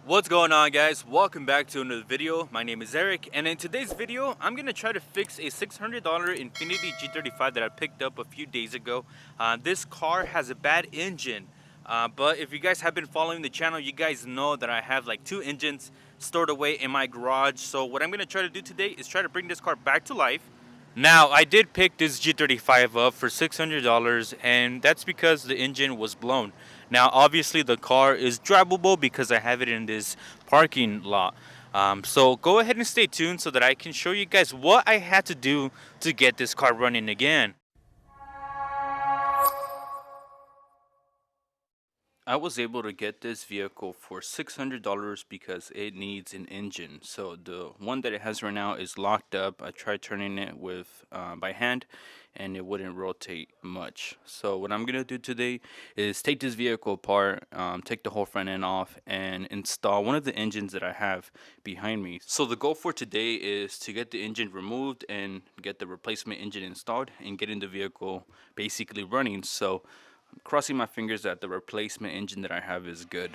What's going on, guys? Welcome back to another video. My name is Eric, and in today's video I'm gonna try to fix a $600 Infinity G35 that I picked up a few days ago. This car has a bad engine, but if you guys have been following the channel, you guys know that I have like two engines stored away in my garage. So what I'm gonna try to do today is try to bring this car back to life. Now, I did pick this G35 up for $600, and that's because the engine was blown. Now, obviously, the car is drivable because I have it in this parking lot. So go ahead and stay tuned so that I can show you guys what I had to do to get this car running again. I was able to get this vehicle for $600 because it needs an engine. So the one that it has right now is locked up. I tried turning it with by hand and it wouldn't rotate much. So what I'm gonna do today is take this vehicle apart, take the whole front end off, and install one of the engines that I have behind me. So the goal for today is to get the engine removed and get the replacement engine installed and getting the vehicle basically running. So I'm crossing my fingers that the replacement engine that I have is good.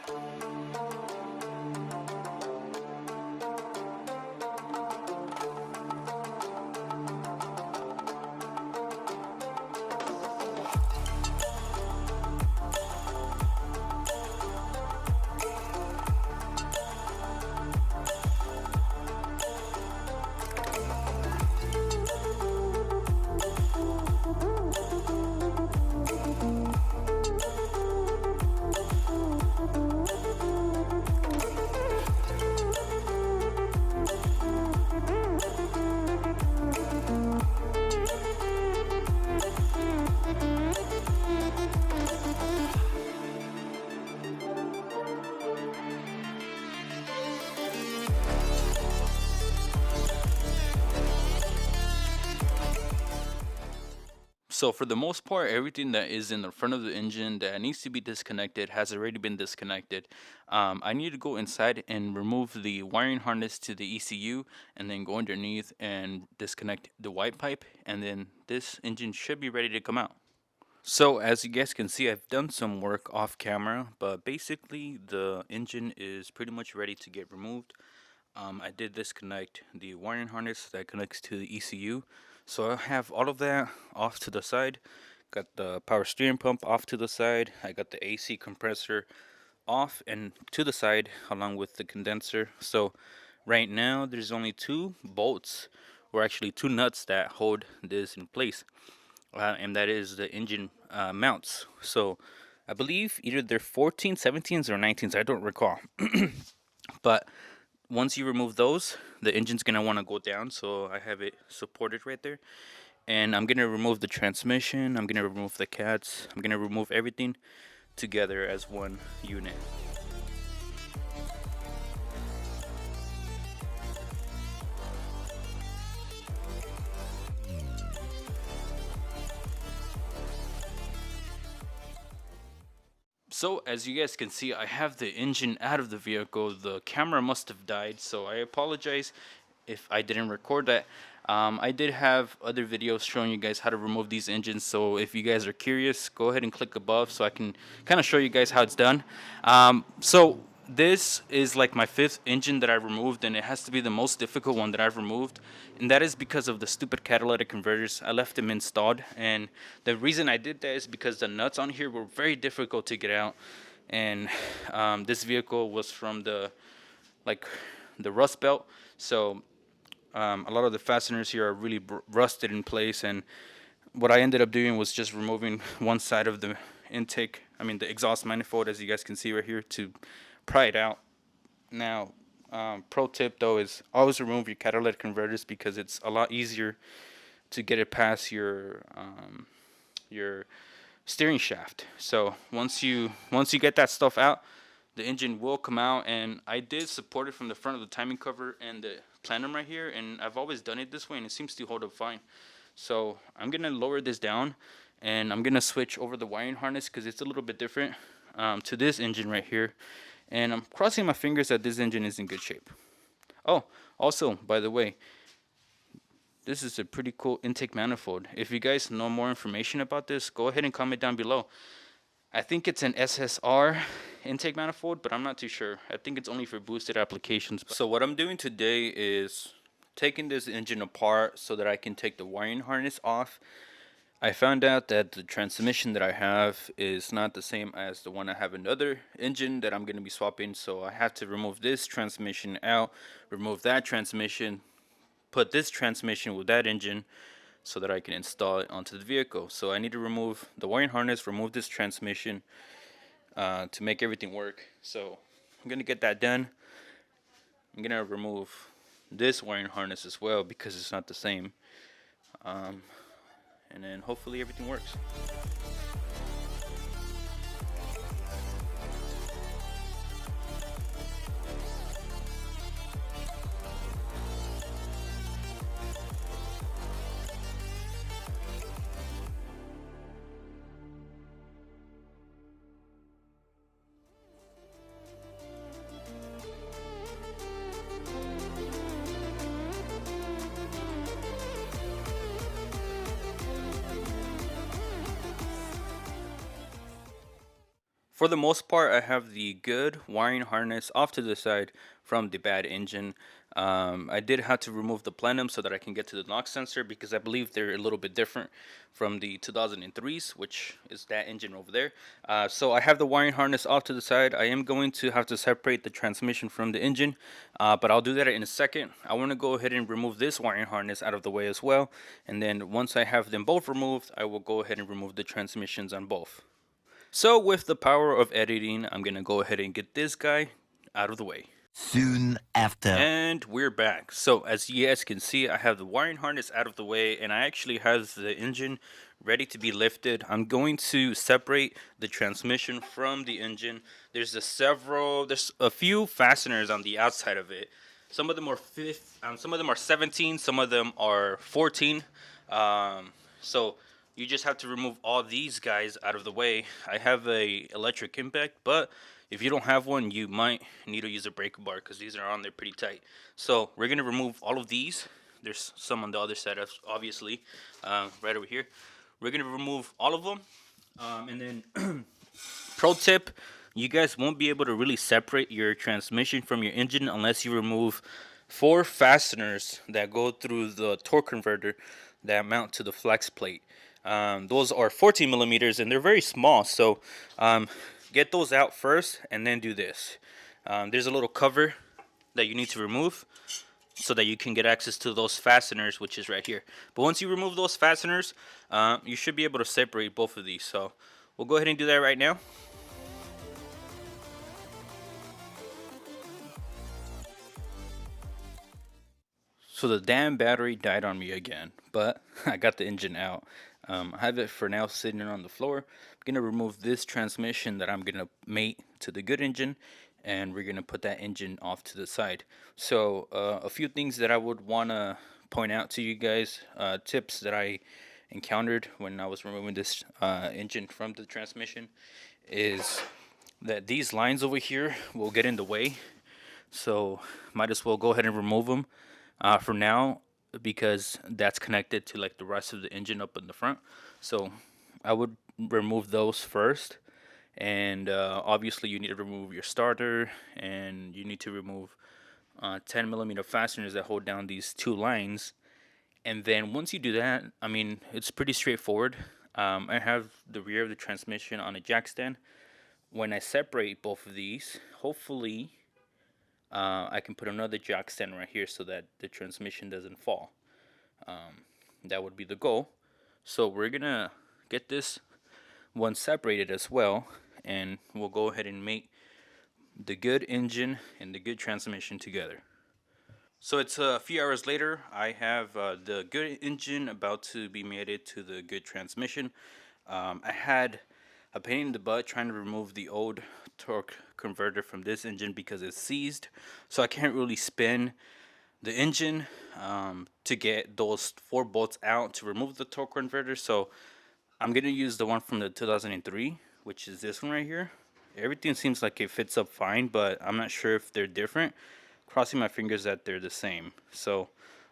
So for the most part, everything that is in the front of the engine that needs to be disconnected has already been disconnected. I need to go inside and remove the wiring harness to the ECU and then go underneath and disconnect the white pipe, and then this engine should be ready to come out. So as you guys can see, I've done some work off camera, but basically the engine is pretty much ready to get removed. I did disconnect the wiring harness that connects to the ECU. So I have all of that off to the side. Got the power steering pump off to the side. I got the AC compressor off and to the side along with the condenser. So right now there's only two bolts, or actually two nuts, that hold this in place. And that is the engine mounts. So I believe either they're 14, 17s or 19s. I don't recall. But once you remove those, the engine's gonna want to go down, so I have it supported right there. And I'm gonna remove the transmission, I'm gonna remove the cats, I'm gonna remove everything together as one unit. So as you guys can see, I have the engine out of the vehicle. The camera must have died, so I apologize if I didn't record that. I did have other videos showing you guys how to remove these engines, so if you guys are curious, go ahead and click above so I can kind of show you guys how it's done. So this is like my fifth engine that I removed, and it has to be the most difficult one that I've removed, and that is because of the stupid catalytic converters. I left them installed, and the reason I did that is because the nuts on here were very difficult to get out, and this vehicle was from the Rust Belt, so a lot of the fasteners here are really rusted in place, and what I ended up doing was just removing one side of the intake, the exhaust manifold, as you guys can see right here, to pry it out. Now, pro tip though is always remove your catalytic converters because it's a lot easier to get it past your steering shaft. So once you get that stuff out, the engine will come out. And I did support it from the front of the timing cover and the plenum right here, and I've always done it this way and it seems to hold up fine. So I'm gonna lower this down and I'm gonna switch over the wiring harness because it's a little bit different to this engine right here, and I'm crossing my fingers that this engine is in good shape. Oh, also, by the way, this is a pretty cool intake manifold. If you guys know more information about this, go ahead and comment down below. I think it's an SSR intake manifold, but I'm not too sure. I think it's only for boosted applications. So what I'm doing today is taking this engine apart so that I can take the wiring harness off. I found out that the transmission that I have is not the same as the one I have in the other engine that I'm going to be swapping, so I have to remove this transmission out, remove that transmission, put this transmission with that engine so that I can install it onto the vehicle. So I need to remove the wiring harness, remove this transmission to make everything work. So I'm going to get that done. I'm going to remove this wiring harness as well because it's not the same. And then hopefully everything works. For the most part, I have the good wiring harness off to the side from the bad engine. I did have to remove the plenum so that I can get to the knock sensor because I believe they're a little bit different from the 2003s, which is that engine over there. So I have the wiring harness off to the side. I am going to have to separate the transmission from the engine, but I'll do that in a second. I want to go ahead and remove this wiring harness out of the way as well. And then once I have them both removed, I will go ahead and remove the transmissions on both. So with the power of editing, I'm going to go ahead and get this guy out of the way. Soon after. And we're back. So as you guys can see, I have the wiring harness out of the way and I actually have the engine ready to be lifted. I'm going to separate the transmission from the engine. There's a few fasteners on the outside of it. Some of them are 17, some of them are 14. So you just have to remove all these guys out of the way. I have a electric impact, but if you don't have one, you might need to use a breaker bar because these are on there pretty tight. So we're going to remove all of these. There's some on the other side, obviously, right over here. We're going to remove all of them. And then, pro tip, you guys won't be able to really separate your transmission from your engine unless you remove 4 fasteners that go through the torque converter that mount to the flex plate. Those are 14 millimeters and they're very small, so get those out first and then do this. There's a little cover that you need to remove so that you can get access to those fasteners, which is right here. But once you remove those fasteners, you should be able to separate both of these. So we'll go ahead and do that right now. So the damn battery died on me again, but I got the engine out. I have it for now sitting on the floor. I'm going to remove this transmission that I'm going to mate to the good engine, and we're going to put that engine off to the side. So a few things that I would want to point out to you guys, tips that I encountered when I was removing this engine from the transmission, is that these lines over here will get in the way. So might as well go ahead and remove them for now, because that's connected to like the rest of the engine up in the front. So I would remove those first, and obviously you need to remove your starter, and you need to remove 10 millimeter fasteners that hold down these 2 lines. And then once you do that, I mean, it's pretty straightforward. I have the rear of the transmission on a jack stand. When I separate both of these, hopefully I can put another jack stand right here so that the transmission doesn't fall. That would be the goal. So we're gonna get this one separated as well, and we'll go ahead and mate the good engine and the good transmission together. So it's a few hours later. I have the good engine about to be mated to the good transmission. I had a pain in the butt trying to remove the old torque converter from this engine because it's seized, so I can't really spin the engine to get those 4 bolts out to remove the torque converter. So I'm gonna use the one from the 2003, which is this one right here. Everything seems like it fits up fine, but I'm not sure if they're different. Crossing my fingers that they're the same. So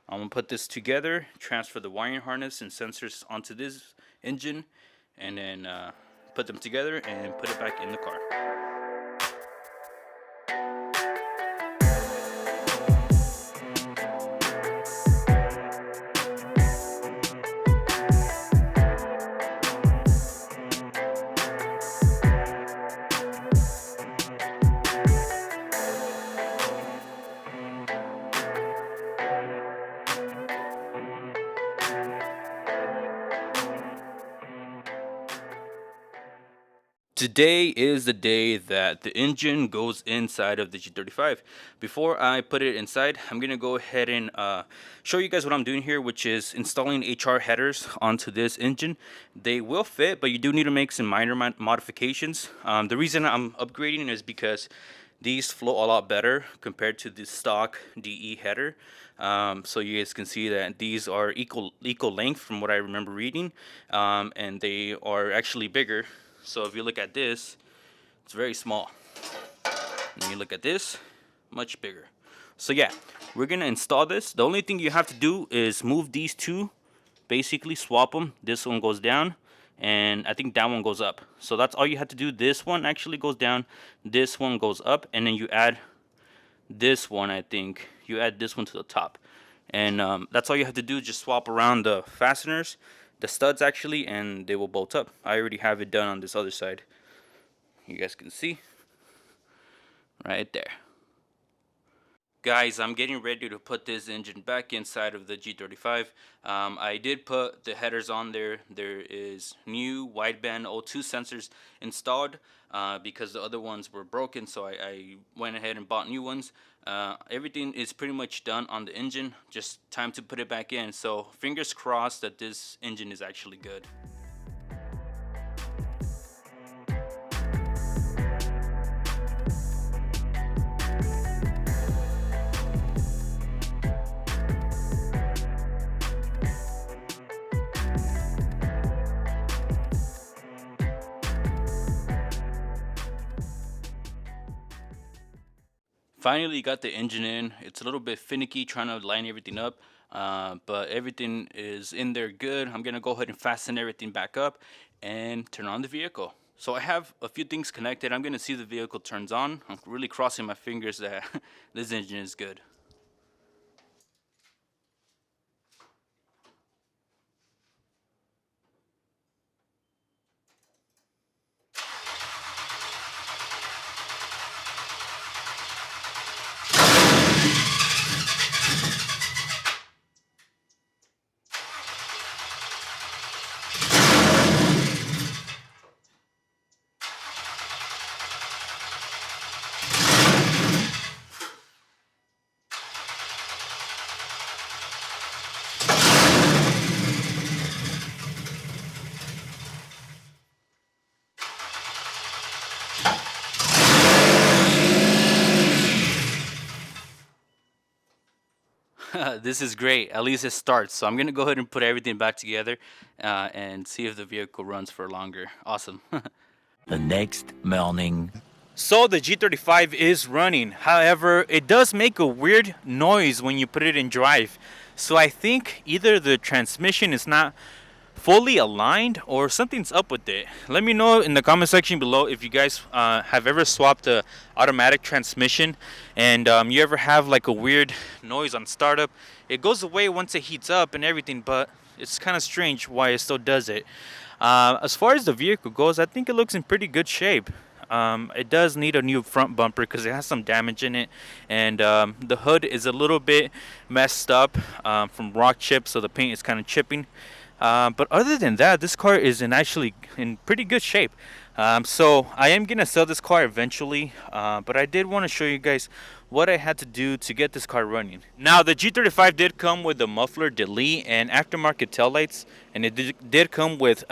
I'm gonna put this together, transfer the wiring harness and sensors onto this engine, and then put them together, and put it back in the car. Today is the day that the engine goes inside of the G35. Before I put it inside, I'm going to go ahead and show you guys what I'm doing here, which is installing HR headers onto this engine. They will fit, but you do need to make some minor modifications. The reason I'm upgrading is because these flow a lot better compared to the stock DE header. So you guys can see that these are equal length from what I remember reading, and they are actually bigger. So if you look at this, it's very small. And you look at this, much bigger. So yeah, we're gonna install this. The only thing you have to do is move these two, basically swap them. This one goes down, and I think that one goes up. So that's all you have to do. This one actually goes down, this one goes up, and then you add this one, I think. You add this one to the top. And that's all you have to do, just swap around the fasteners, the studs actually, and they will bolt up. I already have it done on this other side. You guys can see right there. Guys, I'm getting ready to put this engine back inside of the G35. I did put the headers on there. There is new wideband O2 sensors installed because the other ones were broken, so I went ahead and bought new ones. Everything is pretty much done on the engine, just time to put it back in. So fingers crossed that this engine is actually good. Finally got the engine in. It's a little bit finicky trying to line everything up, but everything is in there good. I'm gonna go ahead and fasten everything back up and turn on the vehicle. So I have a few things connected. I'm gonna see the vehicle turns on. I'm really crossing my fingers that this engine is good. This is great. At least it starts. So I'm going to go ahead and put everything back together and see if the vehicle runs for longer. Awesome. The next morning. So the G35 is running. However, it does make a weird noise when you put it in drive. So I think either the transmission is not fully aligned or something's up with it. Let me know in the comment section below if you guys have ever swapped a automatic transmission and you ever have like a weird noise on startup. It goes away once it heats up and everything, but it's kind of strange why it still does it. As far as the vehicle goes, I think it looks in pretty good shape. It does need a new front bumper because it has some damage in it, and the hood is a little bit messed up from rock chips, so the paint is kind of chipping. But other than that, this car is actually in pretty good shape. So I am gonna sell this car eventually, but I did want to show you guys what I had to do to get this car running. Now the G35 did come with the muffler delete and aftermarket taillights, and it did come with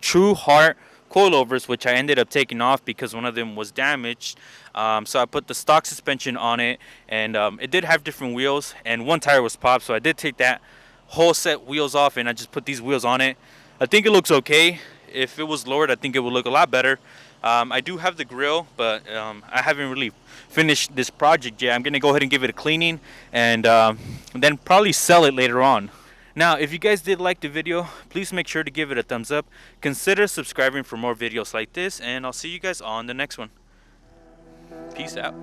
true heart coilovers, which I ended up taking off because one of them was damaged. So I put the stock suspension on it, and it did have different wheels, and one tire was popped, so I did take that whole set wheels off and I just put these wheels on it. I think it looks okay. If it was lowered, I think it would look a lot better. I do have the grill, but I haven't really finished this project yet. I'm gonna go ahead and give it a cleaning and then probably sell it later on. Now, if you guys did like the video, please make sure to give it a thumbs up. Consider subscribing for more videos like this, and I'll see you guys on the next one. Peace out.